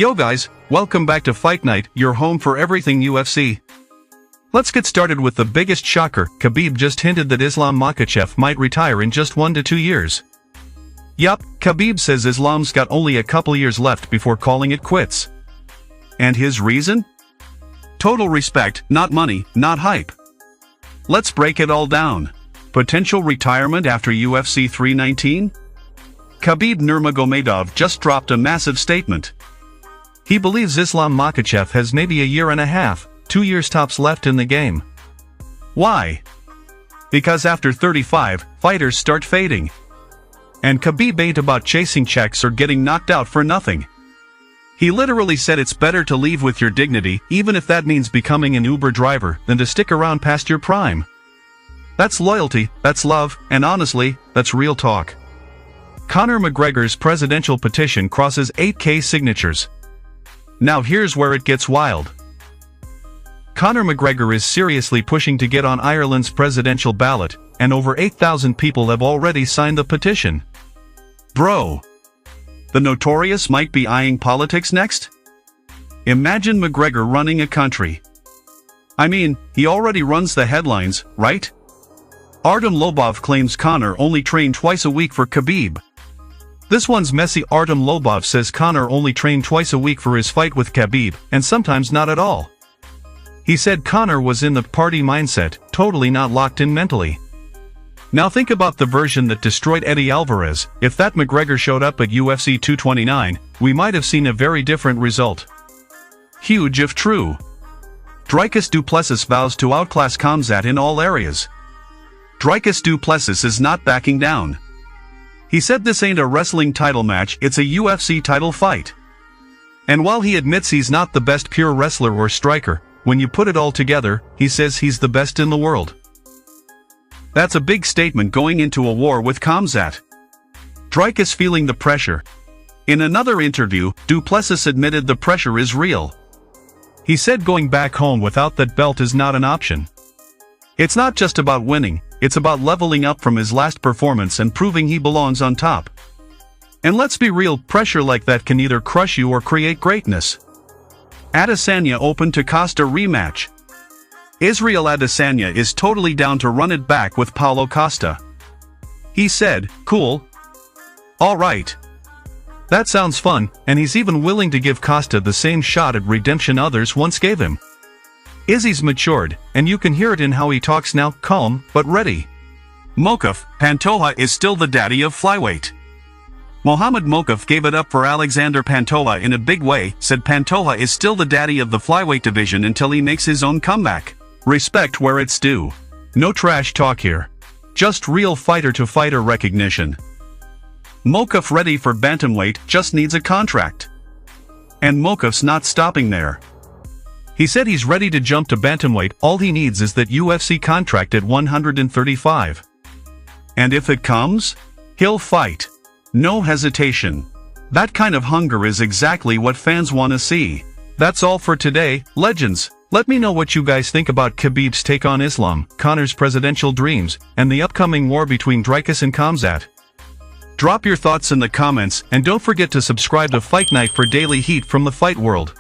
Yo guys, welcome back to Fight Night, your home for everything UFC. Let's get started with the biggest shocker. Khabib just hinted that Islam Makhachev might retire in just 1 to 2 years. Yup, Khabib says Islam's got only a couple years left before calling it quits. And his reason? Total respect, not money, not hype. Let's break it all down. Potential retirement after UFC 319? Khabib Nurmagomedov just dropped a massive statement. He believes Islam Makhachev has maybe a year and a half, 2 years tops left in the game. Why? Because after 35, fighters start fading. And Khabib ain't about chasing checks or getting knocked out for nothing. He literally said it's better to leave with your dignity, even if that means becoming an Uber driver, than to stick around past your prime. That's loyalty, that's love, and honestly, that's real talk. Conor McGregor's presidential petition crosses 8,000 signatures. Now here's where it gets wild. Conor McGregor is seriously pushing to get on Ireland's presidential ballot, and over 8,000 people have already signed the petition. Bro. The Notorious might be eyeing politics next? Imagine McGregor running a country. I mean, he already runs the headlines, right? Artem Lobov claims Conor only trained twice a week for Khabib. This one's messy. Artem Lobov says Conor only trained twice a week for his fight with Khabib, and sometimes not at all. He said Conor was in the party mindset, totally not locked in mentally. Now think about the version that destroyed Eddie Alvarez. If that McGregor showed up at UFC 229, we might have seen a very different result. Huge if true. Dricus Du Plessis vows to outclass Khamzat in all areas. Dricus Du Plessis is not backing down. He said this ain't a wrestling title match, it's a UFC title fight. And while he admits he's not the best pure wrestler or striker, when you put it all together, he says he's the best in the world. That's a big statement going into a war with Khamzat. Dricus feeling the pressure. In another interview, Du Plessis admitted the pressure is real. He said going back home without that belt is not an option. It's not just about winning, it's about leveling up from his last performance and proving he belongs on top. And let's be real, pressure like that can either crush you or create greatness. Adesanya open to Costa rematch. Israel Adesanya is totally down to run it back with Paulo Costa. He said, "Cool. Alright. That sounds fun," and he's even willing to give Costa the same shot at redemption others once gave him. Izzy's matured, and you can hear it in how he talks now, calm, but ready. Mokaev, Pantoja is still the daddy of flyweight. Mohamed Mokaev gave it up for Alexander Pantoja in a big way, said Pantoja is still the daddy of the flyweight division until he makes his own comeback. Respect where it's due. No trash talk here. Just real fighter-to-fighter recognition. Mokaev ready for bantamweight, just needs a contract. And Mokaev's not stopping there. He said he's ready to jump to bantamweight, all he needs is that UFC contract at 135. And if it comes, he'll fight. No hesitation. That kind of hunger is exactly what fans want to see. That's all for today, legends. Let me know what you guys think about Khabib's take on Islam, Conor's presidential dreams, and the upcoming war between Dricus and Khamzat. Drop your thoughts in the comments, and don't forget to subscribe to Fight Night for daily heat from the fight world.